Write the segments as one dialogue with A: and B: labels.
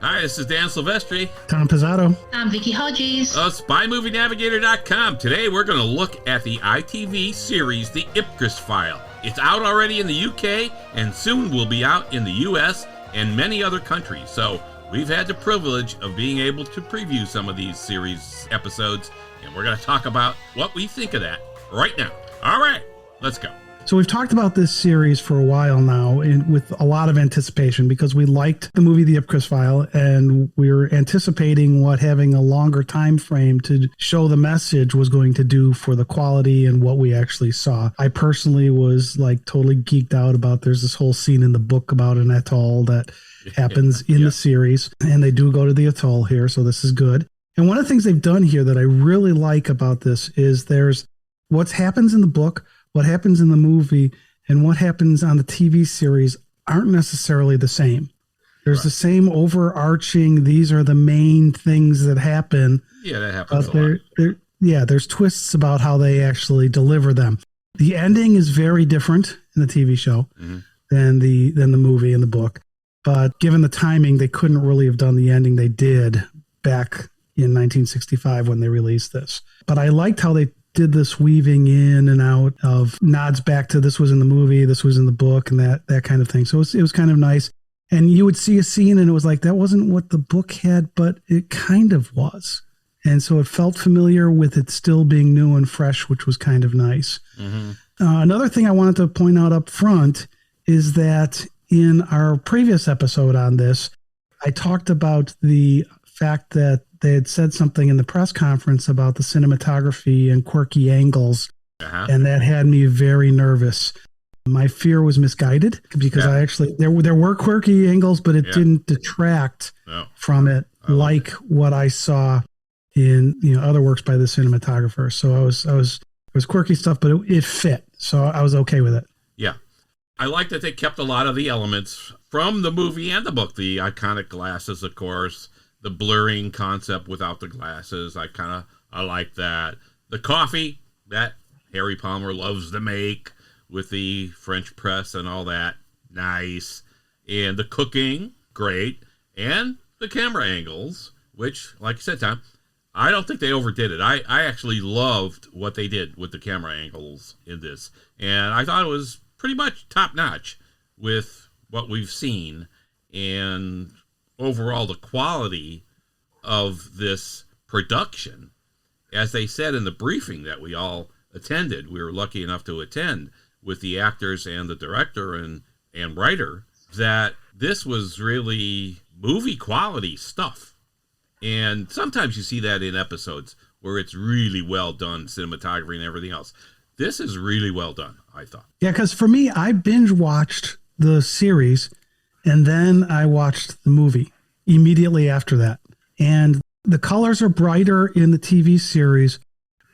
A: Hi, this is Dan Silvestri.
B: Tom Pizzato.
C: I'm Vicky Hodges.
A: SpyMovieNavigator.com. Today we're going to look at the ITV series, The IPCRESS File. It's out already in the UK and soon will be out in the US and many other countries. So we've had the privilege of being able to preview some of these series episodes, and we're going to talk about what we think of that right now. All right, let's go.
B: So we've talked about this series for a while now with a lot of anticipation because we liked the movie The IPCRESS File, and we were anticipating what having a longer time frame to show the message was going to do for the quality and what we actually saw. I personally was like totally geeked out about there's this whole scene in the book about an atoll that happens in the series, and they do go to the atoll here, so this is good. And one of the things they've done here that I really like about this is there's what happens in the book, what happens in the movie, and what happens on the TV series aren't necessarily the same. There's the same overarching, these are the main things that happen.
A: Yeah, that happens a lot.
B: There's twists about how they actually deliver them. The ending is very different in the TV show than the movie and the book. But given the timing, they couldn't really have done the ending they did back in 1965 when they released this. But I liked how they did this weaving in and out of nods back to this was in the movie, this was in the book, and that kind of thing. So it was kind of nice. And you would see a scene and it was like, that wasn't what the book had, but it kind of was. And so it felt familiar with it still being new and fresh, which was kind of nice. Another thing I wanted to point out up front is that in our previous episode on this, I talked about the fact that they had said something in the press conference about the cinematography and quirky angles, and that had me very nervous. My fear was misguided because I actually there were quirky angles, but it didn't detract from it like what I saw in other works by the cinematographer. So it was quirky stuff, but it fit, so I was okay with it. Yeah,
A: I like that they kept a lot of the elements from the movie and the book. The iconic glasses, of course. The blurring concept without the glasses, I like that. The coffee that Harry Palmer loves to make with the French press and all that, nice. And the cooking, great. And the camera angles, which, like you said, Tom, I don't think they overdid it. I actually loved what they did with the camera angles in this. And I thought it was pretty much top-notch with what we've seen. And overall, the quality of this production, as they said in the briefing that we all attended, we were lucky enough to attend with the actors and the director and writer, that this was really movie quality stuff. And sometimes you see that in episodes where it's really well done, cinematography and everything else. This is really well done, I thought.
B: Yeah, because for me, I binge watched the series and then I watched the movie immediately after that. And the colors are brighter in the TV series,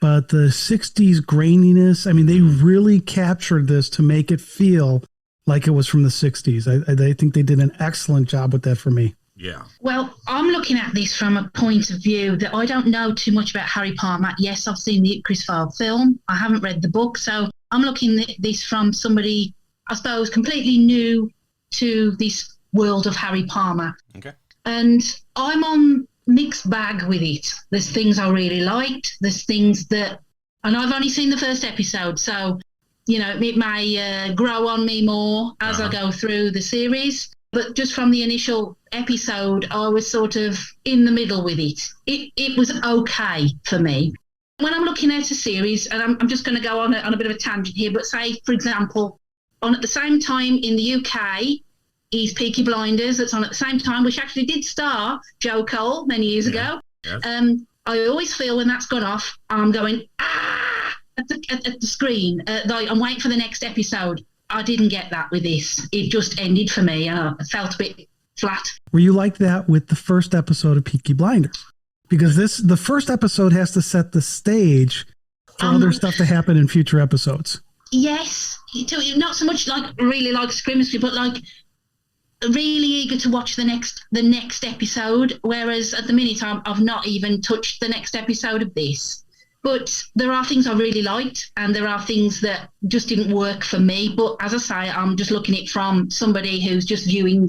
B: but the 60s graininess, I mean, they really captured this to make it feel like it was from the 60s. I think they did an excellent job with that for me.
A: Yeah.
C: Well, I'm looking at this from a point of view that I don't know too much about Harry Palmer. Yes, I've seen the IPCRESS File film. I haven't read the book, so I'm looking at this from somebody, I suppose, completely new to this world of Harry Palmer.
A: Okay.
C: And I'm on mixed bag with it. There's things I really liked. There's things that, and I've only seen the first episode, so, it may grow on me more as I go through the series. But just from the initial episode, I was sort of in the middle with it. It was okay for me. When I'm looking at a series, and I'm just going to go on a bit of a tangent here, but say, for example, on at the same time in the UK, is Peaky Blinders, that's on at the same time, which actually did star Joe Cole many years ago.
A: Yes.
C: I always feel when that's gone off, I'm going, at the screen. I'm waiting for the next episode. I didn't get that with this. It just ended for me. I felt a bit flat.
B: Were you like that with the first episode of Peaky Blinders? Because the first episode has to set the stage for other stuff to happen in future episodes.
C: Yes. Not so much really like Scrimsby, but really eager to watch the next episode, whereas at the minute I've not even touched the next episode of this. But there are things I really liked, and there are things that just didn't work for me. But as I say, I'm just looking at it from somebody who's just viewing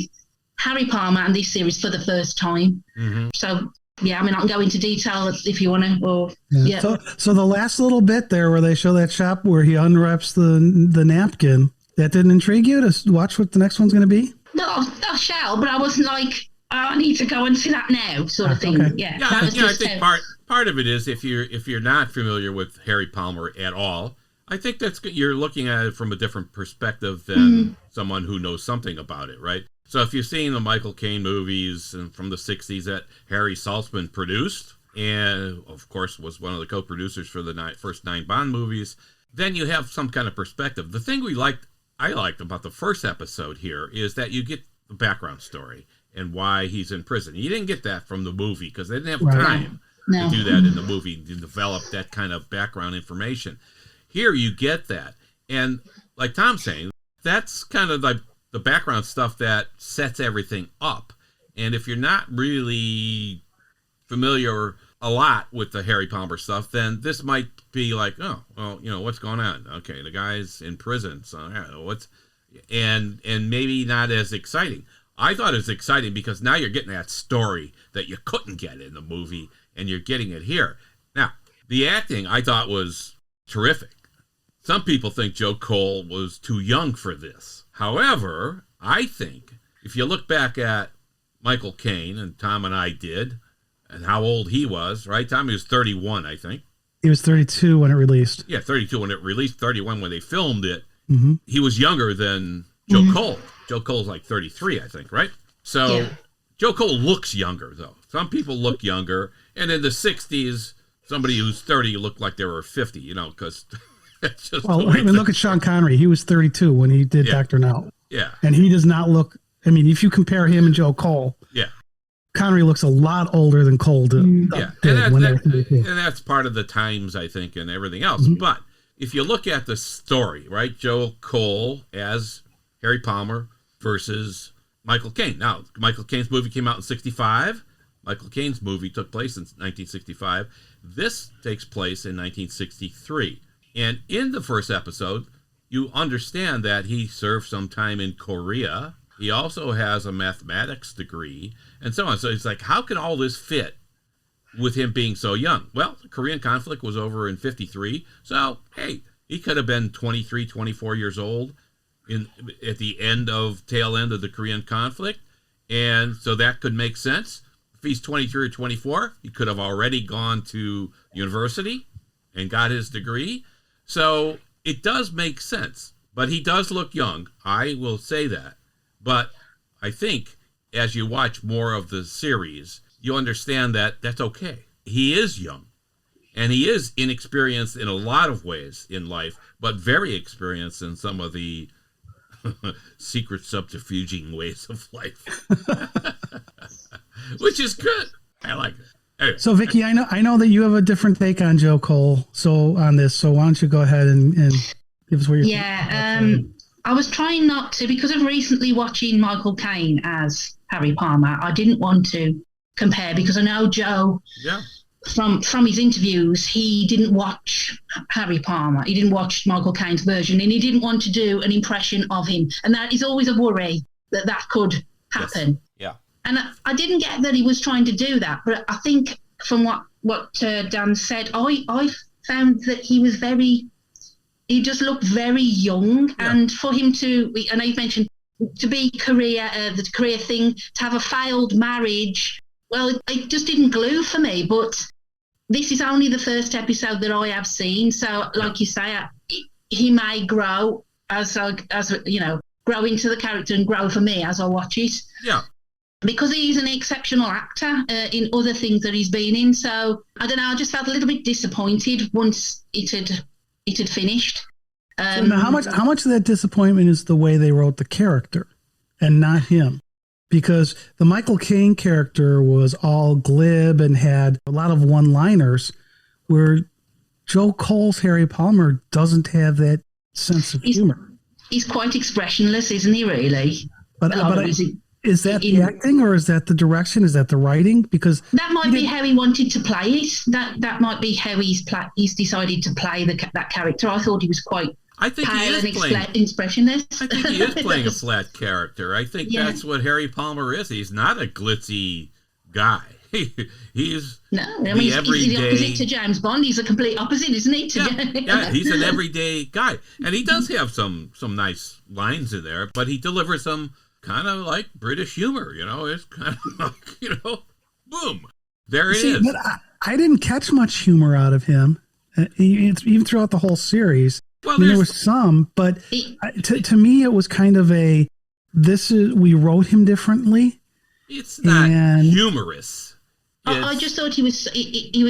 C: Harry Palmer and this series for the first time.
A: Mm-hmm.
C: So, yeah, I mean, I can go into detail if you want to. Or
B: yeah. So the last little bit there where they show that shop where he unwraps the napkin, that didn't intrigue you to watch what the next one's going to be?
C: No, I shall, but I wasn't like, I need to go and see that now, sort of thing.
B: Okay.
C: Yeah,
A: I think part of it is if you're not familiar with Harry Palmer at all, I think you're looking at it from a different perspective than someone who knows something about it, right? So if you've seen the Michael Caine movies from the 60s that Harry Saltzman produced, and of course was one of the co-producers for the first 9 Bond movies, then you have some kind of perspective. The thing I liked about the first episode here is that you get the background story and why he's in prison. You didn't get that from the movie because they didn't have time to do that in the movie, to develop that kind of background information. Here you get that. And like Tom's saying, that's kind of like the background stuff that sets everything up. And if you're not really familiar a lot with the Harry Palmer stuff, then this might be like, oh, well, what's going on? Okay, the guy's in prison, so and maybe not as exciting. I thought it was exciting because now you're getting that story that you couldn't get in the movie, and you're getting it here. Now, the acting I thought was terrific. Some people think Joe Cole was too young for this. However, I think if you look back at Michael Caine, and Tom and I did, and how old he was, right? Tom, he was 31, I think.
B: He was 32 when it released.
A: Yeah, 32 when it released, 31 when they filmed it.
B: Mm-hmm.
A: He was younger than Joe Cole. Joe Cole's like 33, I think, right? So Joe Cole looks younger, though. Some people look younger. And in the 60s, somebody who's 30 looked like they were 50, because...
B: look at Sean Connery. He was 32 when he did Dr. No.
A: Yeah.
B: And he does not look, if you compare him and Joe Cole, Connery looks a lot older than Cole did.
A: And that's part of the times, I think, and everything else. Mm-hmm. But if you look at the story, right, Joe Cole as Harry Palmer versus Michael Caine. Now, Michael Caine's movie came out in 1965. Michael Caine's movie took place in 1965. This takes place in 1963. And in the first episode, you understand that he served some time in Korea. He also has a mathematics degree and so on. So it's like, how can all this fit with him being so young? Well, the Korean conflict was over in 1953. So, hey, he could have been 23, 24 years old at the tail end of the Korean conflict. And so that could make sense. If he's 23 or 24, he could have already gone to university and got his degree. So it does make sense, but he does look young. I will say that. But I think as you watch more of the series, you understand that that's okay. He is young, and he is inexperienced in a lot of ways in life, but very experienced in some of the secret subterfuging ways of life, which is good. I like it. Anyway.
B: So, Vicky, I know that you have a different take on Joe Cole. So on this, so why don't you go ahead and give us what you're thinking?
C: I was trying not to, because of recently watching Michael Caine as Harry Palmer. I didn't want to compare because I know Joe. Yeah. From his interviews, he didn't watch Harry Palmer. He didn't watch Michael Caine's version, and he didn't want to do an impression of him. And that is always a worry that could happen. Yes.
A: Yeah.
C: And I didn't get that he was trying to do that, but I think from what Dan said, I found that he just looked very young, and for him I know you mentioned to be the career thing, to have a failed marriage. Well, it just didn't glue for me, but this is only the first episode that I have seen. So like you say, he may grow as grow into the character and grow for me as I watch it.
A: Yeah.
C: Because he's an exceptional actor in other things that he's been in. So I don't know, I just felt a little bit disappointed once it had finished.
B: So now how much of that disappointment is the way they wrote the character and not him? Because the Michael Caine character was all glib and had a lot of one-liners, where Joe Cole's Harry Palmer doesn't have that sense of humor.
C: He's quite expressionless, isn't he, really?
B: Is that the acting, or is that the direction? Is that the writing? Because
C: that might be how he wanted to play it. That might be how he's decided to play that character. I thought he was quite
A: I think he
C: pale
A: is
C: and
A: playing.
C: expressionless.
A: I think he is playing a flat character. I think that's what Harry Palmer is. He's not a glitzy guy. He's
C: no, I mean, he's the opposite to James Bond. He's a complete opposite, isn't he?
A: Yeah, he's an everyday guy, and he does have some nice lines in there, but he delivers some kind of like British humor. You know, it's kind of like, boom, there it is.
B: But I didn't catch much humor out of him, even throughout the whole series. Well, there was some, but to me, it was kind of we wrote him differently.
A: It's not humorous.
C: I just thought he was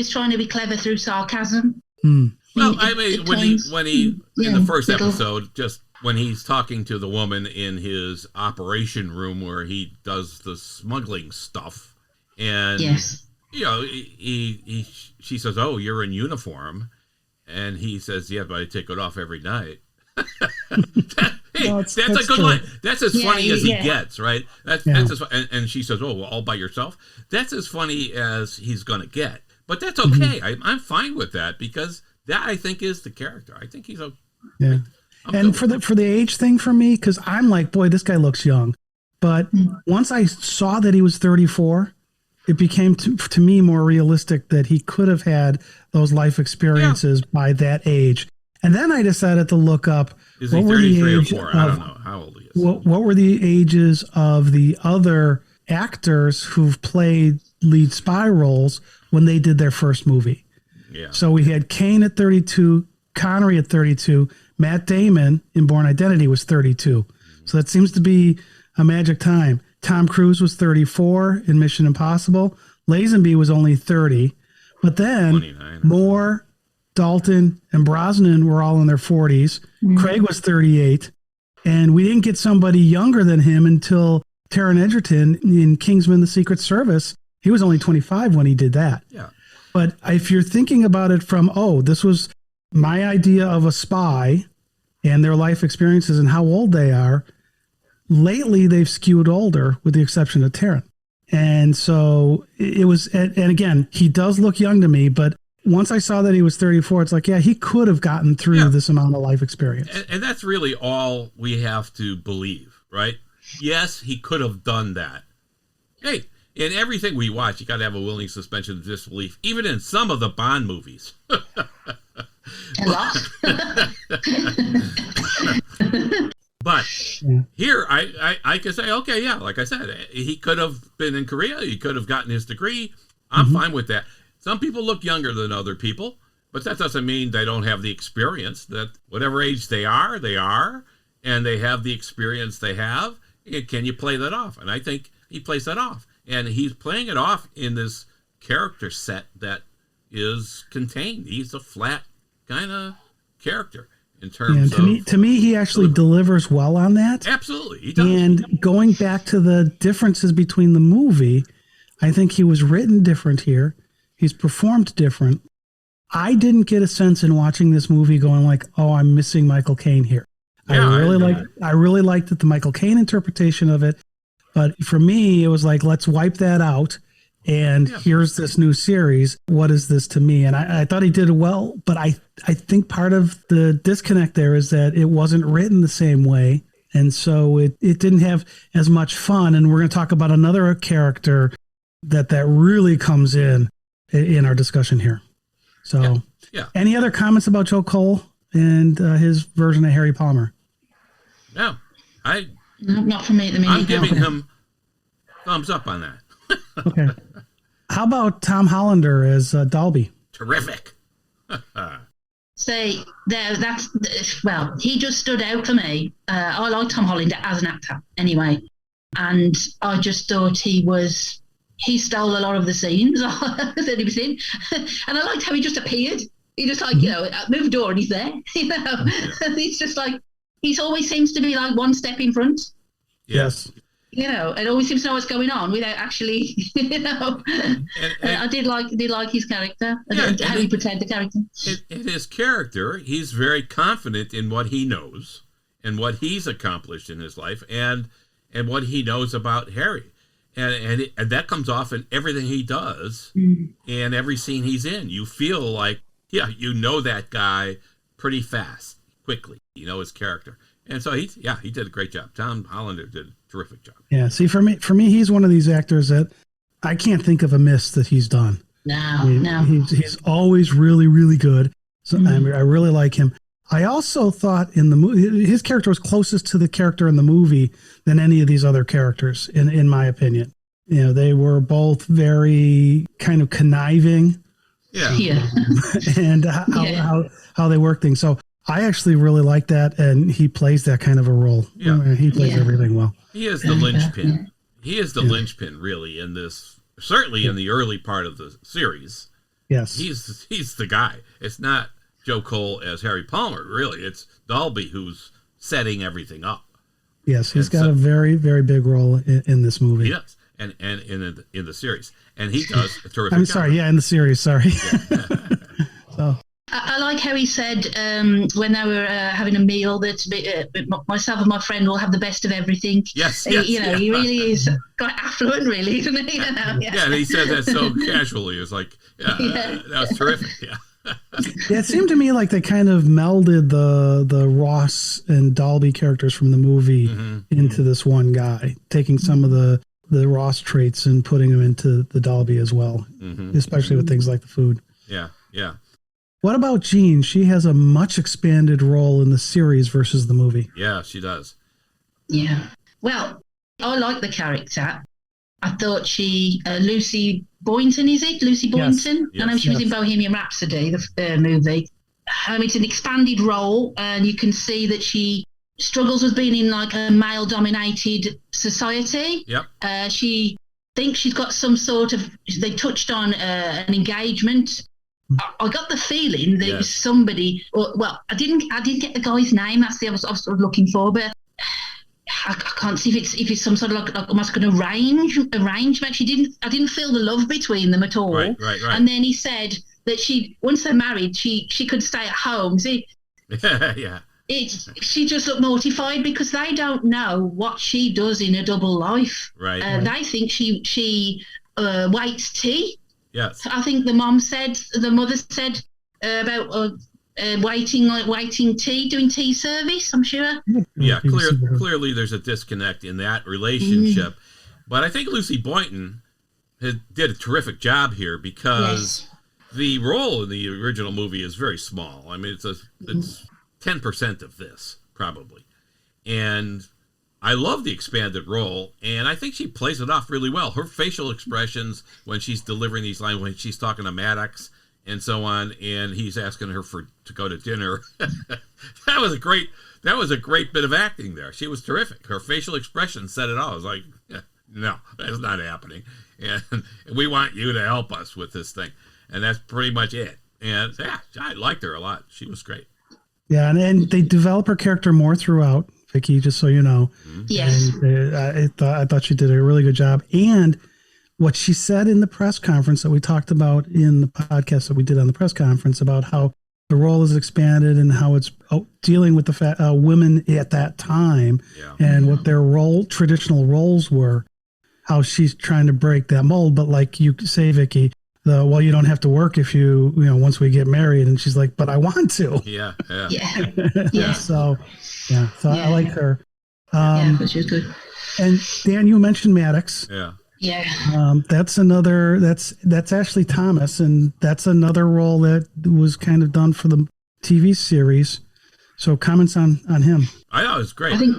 C: trying to be clever through sarcasm.
A: Well, I mean, when he in the first episode, just when he's talking to the woman in his operation room where he does the smuggling stuff, and she says, "Oh, you're in uniform," and he says, "Yeah, but I take it off every night." That's a good line. That's as funny as he gets, right? That's and she says, "Oh, well, all by yourself." That's as funny as he's gonna get, but that's okay. I'm fine with that because that I think is the character. I think he's a
B: And for the age thing for me, because I'm like, boy, this guy looks young, but once I saw that he was 34, it became to me more realistic that he could have had those life experiences by that age. And then I decided to look up
A: is he 33 or 4? I don't know how old he is.
B: What were the ages of the other actors who've played lead spy roles when they did their first movie? Yeah. So we had Kane at 32, Connery at 32, Matt Damon in Bourne Identity was 32. So that seems to be a magic time. Tom Cruise was 34 in Mission Impossible. Lazenby was only 30. But then Moore, Dalton, and Brosnan were all in their 40s. Craig was 38. And we didn't get somebody younger than him until Taron Egerton in Kingsman: The Secret Service. He was only 25 when he did that. Yeah. But if you're thinking about it from, this was my idea of a spy and their life experiences and how old they are, lately they've skewed older with the exception of Taron. And so it was, and again, he does look young to me, but once I saw that he was 34, it's like, he could have gotten through this amount of life experience.
A: And that's really all we have to believe, right? Yes, he could have done that. Hey, in everything we watch, you got to have a willing suspension of disbelief, even in some of the Bond movies. But here, I can say, okay, like I said, he could have been in Korea. He could have gotten his degree. I'm fine with that. Some people look younger than other people, but that doesn't mean they don't have the experience. That whatever age they are, and they have the experience they have. Can you play that off? And I think he plays that off. And he's playing it off in this character set that is contained. He's a flat kind of character in terms of...
B: To me, he actually delivers well on that.
A: Absolutely, he does.
B: And going back to the differences between the movie, I think he was written different here. He's performed different. I didn't get a sense in watching this movie going like, I'm missing Michael Caine here. Yeah, I really liked the Michael Caine interpretation of it. But for me, it was like, let's wipe that out. And here's this new series. What is this to me? And I thought he did well, but I think part of the disconnect there is that it wasn't written the same way. And so it didn't have as much fun. And we're going to talk about another character that really comes in our discussion here. So any other comments about Joe Cole and his version of Harry Palmer?
A: No,
C: not for me at the minute.
A: I'm giving him thumbs up on that.
B: Okay. How about Tom Hollander as Dalby?
A: Terrific.
C: He just stood out for me. I like Tom Hollander as an actor anyway. And I just thought he stole a lot of the scenes that he was in. And I liked how he just appeared. He just moved a door and he's there. It's just like, he always seems to be like one step in front.
A: Yes.
C: It always seems to know what's going on without actually, And I did like his character, how he portrayed the character.
A: In his character, he's very confident in what he knows and what he's accomplished in his life and what he knows about Harry. And that comes off in everything he does and every scene he's in. You feel like, you know that guy pretty fast. quickly. You know his character, and so he did a great job. Tom Hollander did a terrific job.
B: Yeah. See, for me, he's one of these actors that I can't think of a miss that he's done.
C: No.
B: He's always really, really good. So I really like him. I also thought in the movie, his character was closest to the character in the movie than any of these other characters, in my opinion. You know, they were both very kind of conniving.
C: Yeah.
B: And how they work things. So I actually really like that, and he plays that kind of a role.
A: Yeah.
B: He plays everything well.
A: He is the linchpin. He is the linchpin, really, in this. Certainly in the early part of the series.
B: Yes.
A: He's the guy. It's not Joe Cole as Harry Palmer, really. It's Dalby who's setting everything up.
B: Yes, he's got a very, very big role in this movie.
A: He does, and in the series, and he does a terrific.
B: I'm sorry,
A: job.
B: in the series. Sorry.
A: Yeah.
C: So. I like how he said when they were having a meal that myself and my friend will have the best of everything.
A: Yes.
C: He really is quite affluent, really, isn't he?
A: Yeah, and he said that so casually. It's like, that was terrific. Yeah.
B: Yeah, it seemed to me like they kind of melded the Ross and Dalby characters from the movie into this one guy, taking some of the Ross traits and putting them into the Dalby as well, especially with things like the food.
A: Yeah.
B: What about Jean? She has a much expanded role in the series versus the movie.
A: Yeah, she does.
C: Yeah. Well, I like the character. I thought Lucy Boynton, is it? Lucy Boynton?
A: Yes.
C: I know she was in Bohemian Rhapsody, the movie. It's an expanded role, and you can see that she struggles with being in like a male-dominated society.
A: Yep.
C: She thinks she's got some sort of. They touched on an engagement. I got the feeling that it was somebody. Well, I didn't get the guy's name. That's the I was sort of looking for, but I can't see if it's some sort of like almost an arrangement. I didn't feel the love between them at all.
A: Right.
C: And then he said that once they're married, she could stay at home. See,
A: yeah.
C: She just looked mortified because they don't know what she does in a double life.
A: Right.
C: They think she waits tea.
A: Yes.
C: I think the mother said about waiting tea, doing tea service, I'm sure.
A: Yeah, clearly there's a disconnect in that relationship. But I think Lucy Boynton did a terrific job here because the role in the original movie is very small. I mean, it's 10% of this, probably. And I love the expanded role, and I think she plays it off really well. Her facial expressions when she's delivering these lines, when she's talking to Maddox and so on, and he's asking her to go to dinner. that was a great bit of acting there. She was terrific. Her facial expression said it all. I was like, no, that's not happening. And we want you to help us with this thing. And that's pretty much it. And I liked her a lot. She was great.
B: Yeah, and they develop her character more throughout, Vicky, just so you know.
C: Yes.
B: And I thought she did a really good job. And what she said in the press conference that we talked about in the podcast that we did on the press conference about how the role is expanded and how it's dealing with the women at that time and what their traditional roles were, how she's trying to break that mold. But like you say, Vicky, you don't have to work if you once we get married. And she's like, but I want to.
C: Yeah.
B: So I like her.
C: But she was good.
B: And Dan, you mentioned Maddox.
C: Yeah.
B: That's Ashley Thomas, and that's another role that was kind of done for the TV series. So comments on him.
A: I thought it was great.
C: I think,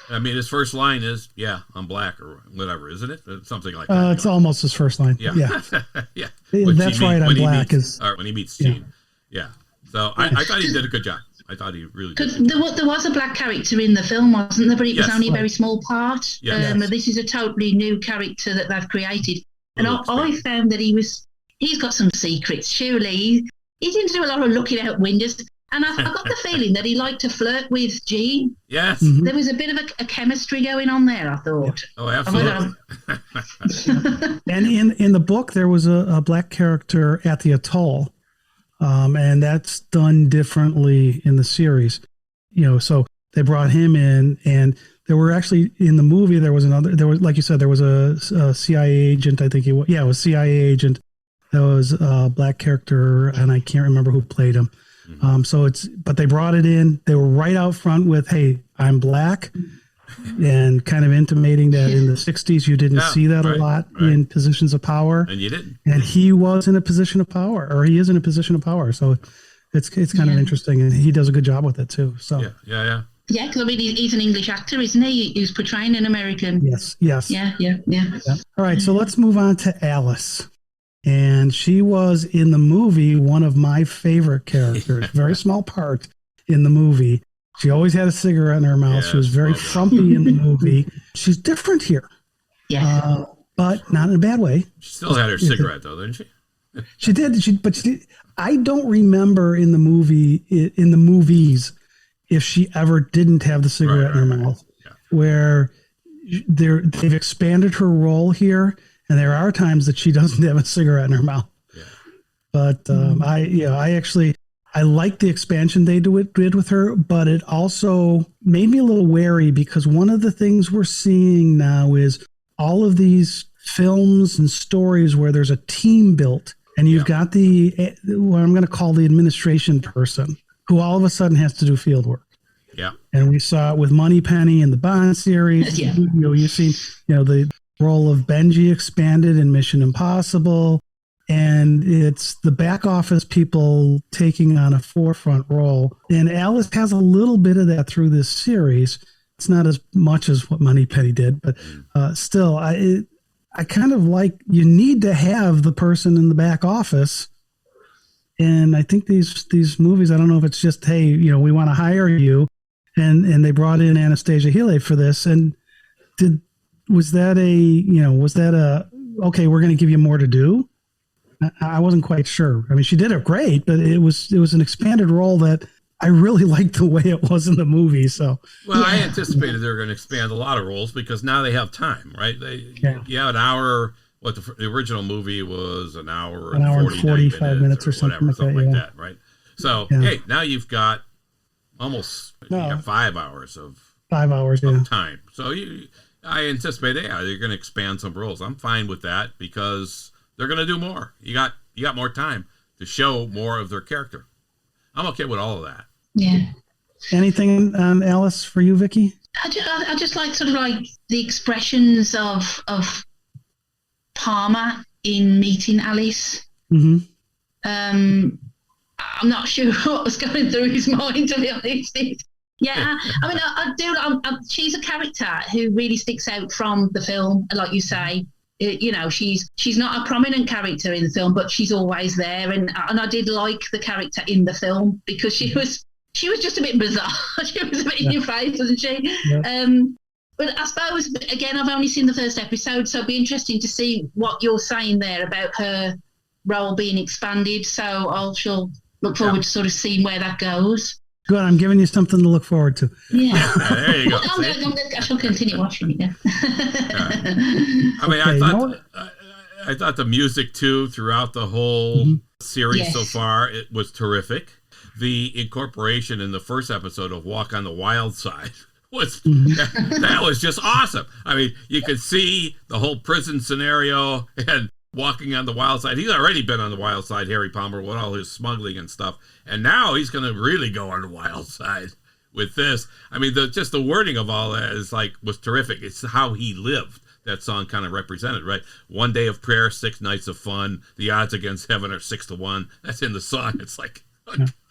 A: I mean, his first line is, I'm black or whatever, isn't it? Something like that.
B: It's almost his first line.
A: Yeah.
B: Yeah. That's right, I'm black.
A: When he meets Gene. Yeah. So I thought he did a good job. I thought he really did.
C: Because there was a black character in the film, wasn't there? But it was only a very small part.
A: Yes.
C: This is a totally new character that they've created. And I found that he's got some secrets. Surely he didn't do a lot of looking out windows. And I got the feeling that he liked to flirt with Jean.
A: Yes.
B: Mm-hmm.
C: There was a bit of a chemistry going on there, I thought.
A: Oh, absolutely.
B: And in the book, there was a black character at the atoll. And that's done differently in the series. So they brought him in, and there were actually in the movie, like you said, there was a CIA agent. I think it was CIA agent. That was a black character, and I can't remember who played him. But they brought it in. They were right out front with, "Hey, I'm black," and kind of intimating that in the '60s you didn't see that a lot in positions of power,
A: and you didn't.
B: And he was in a position of power, or he is in a position of power. So it's kind of interesting, and he does a good job with it too. So
A: yeah.
C: Yeah, because I mean, he's an English actor, isn't he? He's portraying an American.
B: Yes.
C: Yeah.
B: All right, so let's move on to Alice. And she was in the movie one of my favorite characters, very small part in the movie. She always had a cigarette in her mouth. She was very frumpy in the movie. She's different here.
C: Yeah.
B: But not in a bad way.
A: She still had her cigarette, though, didn't she?
B: She did. I don't remember in the movies, if she ever didn't have the cigarette in her mouth, where they've expanded her role here, and there are times that she doesn't have a cigarette in her mouth. Yeah. But I like the expansion they did with her, but it also made me a little wary, because one of the things we're seeing now is all of these films and stories where there's a team built, and you've got what I'm going to call the administration person, who all of a sudden has to do field work.
A: Yeah.
B: And we saw it with Moneypenny in the Bond series.
C: Yeah.
B: You've seen, the role of Benji expanded in Mission Impossible. And it's the back office people taking on a forefront role. And Alice has a little bit of that through this series. It's not as much as what Moneypenny did, but still, I kind of like, you need to have the person in the back office. And I think these movies, I don't know if it's just, hey, we want to hire you, and they brought in Anastasia Hele for this. And was that okay, we're going to give you more to do? I wasn't quite sure. I mean, she did it great, but it was an expanded role that I really liked the way it was in the movie. So,
A: well, I anticipated they were going to expand a lot of roles, because now they have time, right? You have an hour. What the original movie was an hour and 45 minutes or something like that, right? So, hey, now you've got almost 5 hours of time. So I anticipate, they're going to expand some roles. I'm fine with that, because they're going to do more. You got more time to show more of their character. I'm okay with all of that.
C: Yeah.
B: Anything on Alice for you, Vicky?
C: I just like sort of like the expressions of Palmer in meeting Alice.
B: Mm-hmm.
C: I'm not sure what was going through his mind, to be honest. Yeah, I mean, I do. She's a character who really sticks out from the film, like you say. She's not a prominent character in the film, but she's always there, and I did like the character in the film, because she was just a bit bizarre. She was a bit in your face, wasn't she? Yeah. But I suppose, again, I've only seen the first episode, so it'd be interesting to see what you're saying there about her role being expanded. So I shall look forward to sort of seeing where that goes.
B: Good. I'm giving you something to look forward to.
C: Yeah.
A: There you go.
C: I shall continue watching it. Yeah.
A: I mean, I thought the music too throughout the whole series so far, it was terrific. The incorporation in the first episode of Walk on the Wild Side was that was just awesome. I mean, you could see the whole prison scenario and walking on the wild side. He's already been on the wild side, Harry Palmer, with all his smuggling and stuff, and now he's going to really go on the wild side with this. I mean, just the wording of all that was terrific. It's how he lived. That song kind of represented, right? 1 day of prayer, 6 nights of fun. The odds against heaven are 6-1. That's in the song. It's like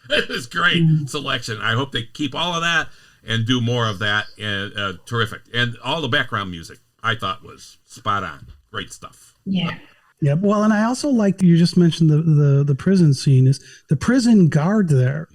A: it's great selection. I hope they keep all of that and do more of that. And terrific. And all the background music I thought was spot on. Great stuff.
C: Yeah.
B: Yeah. Well, and I also liked, you just mentioned the prison scene, is the prison guard there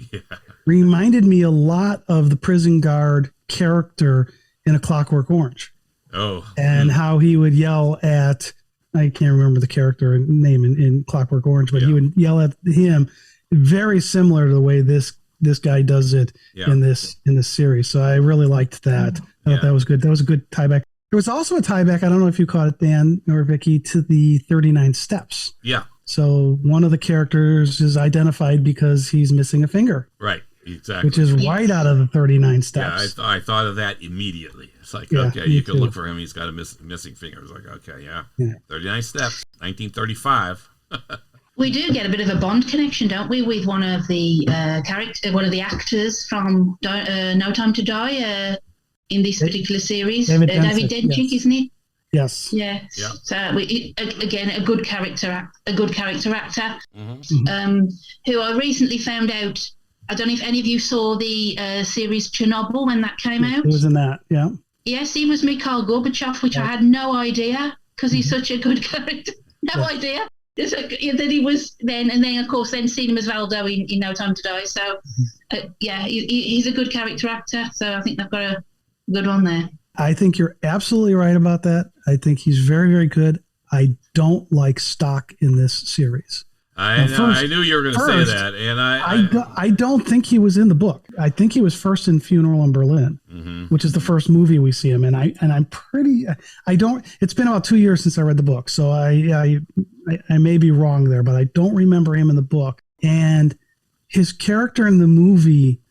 B: reminded me a lot of the prison guard character in A Clockwork Orange.
A: Oh.
B: And how he would yell at, I can't remember the character name in Clockwork Orange, but he would yell at him, very similar to the way this guy does it in this series. So I really liked that. I thought that was good. That was a good tieback. There was also a tieback, I don't know if you caught it, Dan or Vicky, to the 39 Steps.
A: Yeah.
B: So one of the characters is identified because he's missing a finger.
A: Right. Exactly.
B: Which is right out of the 39 Steps.
A: Yeah, I thought of that immediately. It's like, okay, you can look for him. He's got a missing finger. It's like, okay, 39 Steps, 1935.
C: We do get a bit of a Bond connection, don't we, with one of the one of the actors from No Time to Die in this particular series, David Dencik, yes. Isn't it?
B: Yes.
C: Yeah. So again, a good character actor,
A: Mm-hmm.
C: who I recently found out. I don't know if any of you saw the series Chernobyl when that came out.
B: He was in that, yeah.
C: Yes, he was Mikhail Gorbachev, which I had no idea because he's such a good character. No idea that he was then, and then of course then seen him as Valdo in No Time to Die. So he's a good character actor. So I think they've got a good one there.
B: I think you're absolutely right about that. I think he's very, very good. I don't like Stock in this series.
A: I knew you were going to say that, and
B: I don't think he was in the book. I think he was first in Funeral in Berlin, which is the first movie we see him in. I'm pretty. I don't. It's been about 2 years since I read the book, so I may be wrong there, but I don't remember him in the book. And his character in the movie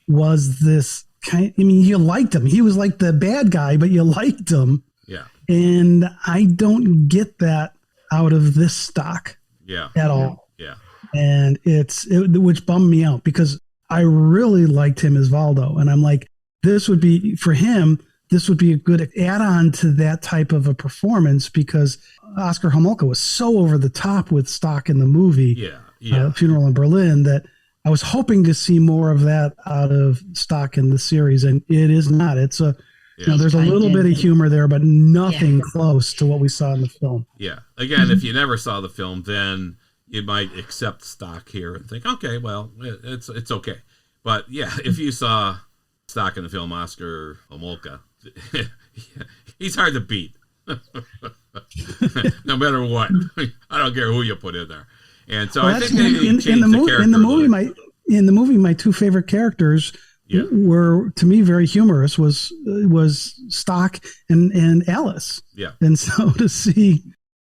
B: was this kind. I mean, you liked him. He was like the bad guy, but you liked him.
A: Yeah.
B: And I don't get that out of this Stock.
A: Yeah.
B: At all.
A: Yeah.
B: And which bummed me out because I really liked him as Valdo. And I'm like, this would be a good add-on to that type of a performance because Oscar Homolka was so over the top with Stock in the movie, Funeral in Berlin, that I was hoping to see more of that out of Stock in the series. And it is not. It's there's a little bit of humor there, but nothing close to what we saw in the film.
A: Yeah. Again, if you never saw the film, then you might accept Stock here and think, okay, well, it's okay. But yeah, if you saw Stock in the film, Oscar Homolka, he's hard to beat. No matter what. I don't care who you put in there. And so I think they changed the character
B: in the movie, my two favorite characters were, to me, very humorous was Stock and Alice.
A: Yeah.
B: And so to see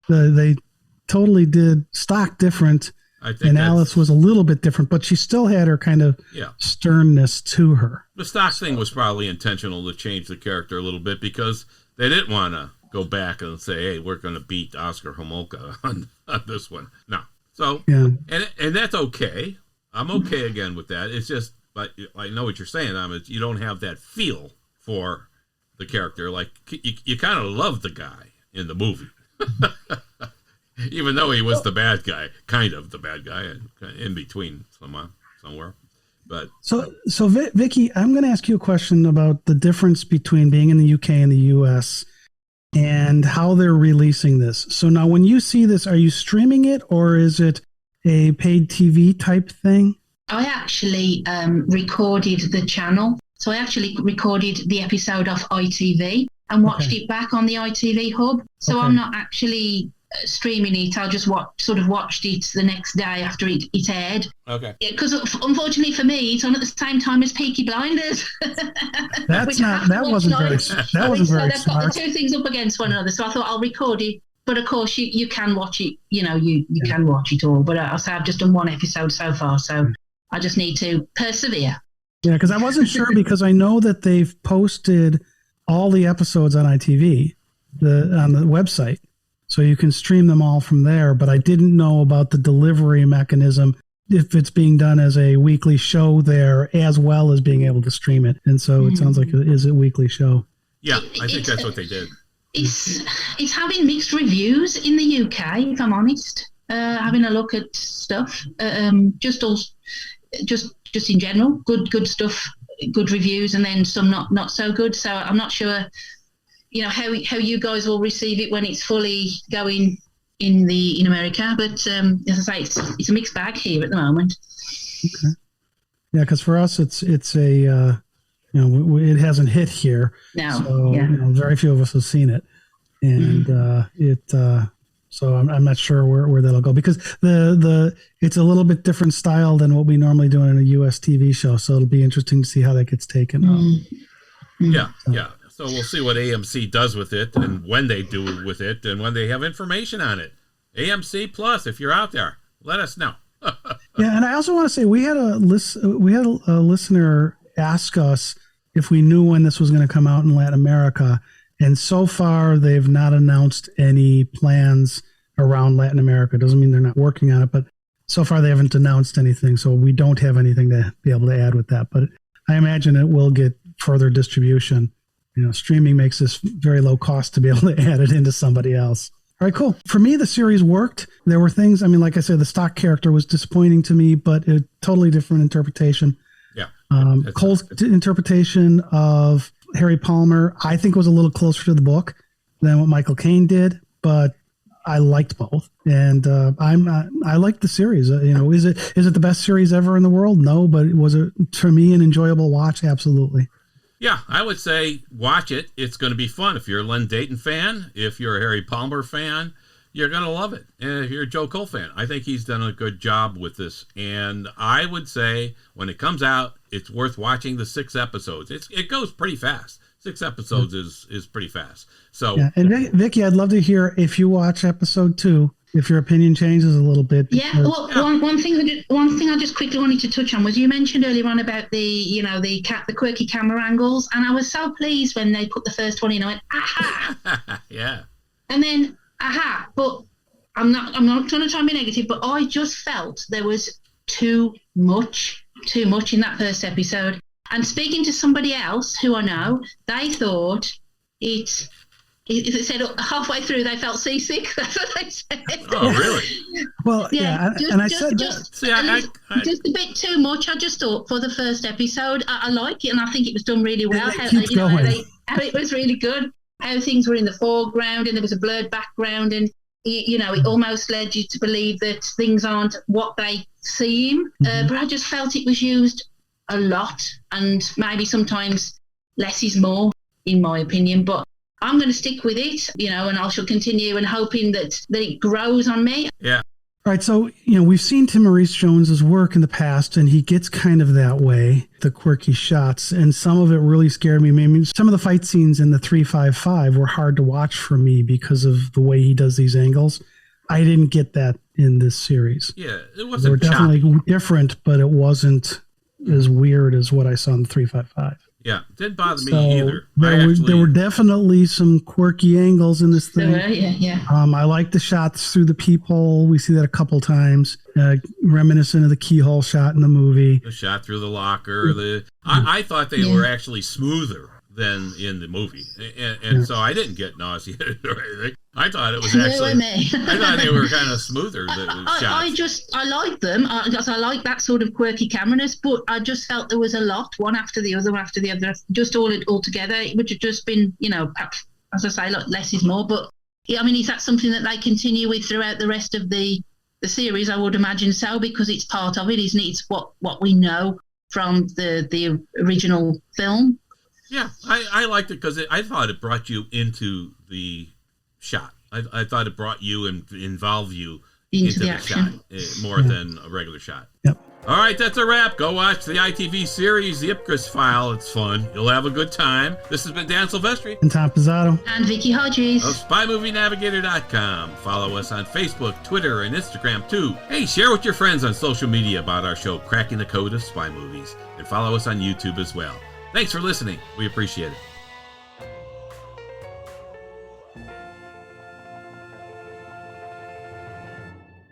B: they totally did Stock different, and Alice was a little bit different, but she still had her kind of sternness to her.
A: The Stock thing was probably intentional to change the character a little bit because they didn't want to go back and say, hey, we're going to beat Oscar Homolka on this one. No. So, and that's okay. I'm okay again with that. It's just, but I know what you're saying, you don't have that feel for the character. Like, you kind of love the guy in the movie. Even though he was the bad guy, kind of the bad guy, in between somewhere. But
B: So Vicky, I'm going to ask you a question about the difference between being in the UK and the US and how they're releasing this. So now when you see this, are you streaming it or is it a paid TV type thing?
C: I actually recorded the channel. So I actually recorded the episode off ITV and watched it back on the ITV hub. So I'm not actually streaming it. I just watched it the next day after it aired.
A: Okay.
C: Because unfortunately for me, it's on at the same time as Peaky Blinders.
B: That wasn't very smart.
C: They've got the two things up against one another. So I thought I'll record it. But of course, you can watch it. You can watch it all. But I've just done one episode so far, so I just need to persevere.
B: Yeah, because I wasn't sure because I know that they've posted all the episodes on ITV, on the website, so you can stream them all from there. But I didn't know about the delivery mechanism, if it's being done as a weekly show there, as well as being able to stream it. And so it sounds like it is a weekly show.
A: Yeah, I think that's what they did.
C: It's having mixed reviews in the UK, if I'm honest. Having a look at stuff, just in general, good stuff, good reviews, and then some not so good. So I'm not sure, how you guys will receive it when it's fully going in America. But as I say, it's a mixed bag here at the moment.
B: Okay. Yeah, because for us, it's a it hasn't hit here.
C: No.
B: So very few of us have seen it, and so I'm not sure where that'll go because it's a little bit different style than what we normally do in a US TV show. So it'll be interesting to see how that gets taken up.
A: Yeah. So we'll see what AMC does with it and when they do with it and when they have information on it. AMC Plus, if you're out there, let us know.
B: Yeah, and I also want to say we had a listener ask us if we knew when this was going to come out in Latin America. And so far, they've not announced any plans around Latin America. Doesn't mean they're not working on it, but so far they haven't announced anything, so we don't have anything to be able to add with that. But I imagine it will get further distribution. Streaming makes this very low cost to be able to add it into somebody else. All right, cool. For me, the series worked. There were things, like I said, the stock character was disappointing to me, but a totally different interpretation.
A: Yeah.
B: Cole's interpretation of Harry Palmer, I think, was a little closer to the book than what Michael Caine did, but I liked both, and I liked the series. Is it the best series ever in the world? No, but was it, to me, an enjoyable watch? Absolutely.
A: Yeah, I would say watch it. It's going to be fun. If you're a Len Dayton fan, if you're a Harry Palmer fan, you're going to love it. And if you're a Joe Cole fan, I think he's done a good job with this. And I would say when it comes out, it's worth watching the 6 episodes. It goes pretty fast. 6 episodes is pretty fast. So,
B: yeah. And Vicky, I'd love to hear if you watch episode 2, if your opinion changes a little bit.
C: Yeah. Well, one thing I just quickly wanted to touch on was you mentioned earlier on about the quirky camera angles, and I was so pleased when they put the first one in. I went, aha.
A: Yeah.
C: And then, aha. But I'm not trying to try and be negative, but I just felt there was too much in that first episode. And speaking to somebody else who I know, they thought it said halfway through they felt seasick. That's what they said.
A: Oh, really?
B: Well, yeah.
C: Just a bit too much. I just thought for the first episode, I like it, and I think it was done really well. How it was really good. How things were in the foreground, and there was a blurred background, and it almost led you to believe that things aren't what they seem. But I just felt it was used a lot, and maybe sometimes less is more, in my opinion. But I'm going to stick with it, and I shall continue and hoping that it grows on me.
A: Yeah.
B: All right. So, we've seen Tim Maurice-Jones's work in the past, and he gets kind of that way, the quirky shots, and some of it really scared me. I mean, some of the fight scenes in the 355 were hard to watch for me because of the way he does these angles. I didn't get that in this series.
A: Yeah, it wasn't.
B: They were definitely different, but it wasn't as weird as what I saw in the 355.
A: Yeah, it didn't bother me either.
B: There were definitely some quirky angles in this thing.
C: Yeah.
B: I like the shots through the peephole. We see that a couple times, reminiscent of the keyhole shot in the movie.
A: The shot through the locker. I thought they were actually smoother than in the movie, and so I didn't get nauseated or anything. I thought it was actually. I thought they were kind of smoother.
C: I like them because I like that sort of quirky camera-ness, but I just felt there was a lot, one after the other, just all together. It would have just been, perhaps, as I say, like less is more. But is that something that they continue with throughout the rest of the series? I would imagine so, because it's part of it, isn't it? It's what we know from the original film.
A: Yeah, I liked it because I thought it brought you into the shot. I thought it brought you and involved you into the shot more than a regular shot.
B: Yep.
A: All right, that's a wrap. Go watch the ITV series, The IPCRESS File. It's fun. You'll have a good time. This has been Dan Silvestri.
B: And Tom Pizzato.
C: And Vicky Hodges.
A: Of SpyMovieNavigator.com. Follow us on Facebook, Twitter, and Instagram, too. Hey, share with your friends on social media about our show, Cracking the Code of Spy Movies. And follow us on YouTube as well. Thanks for listening. We appreciate it.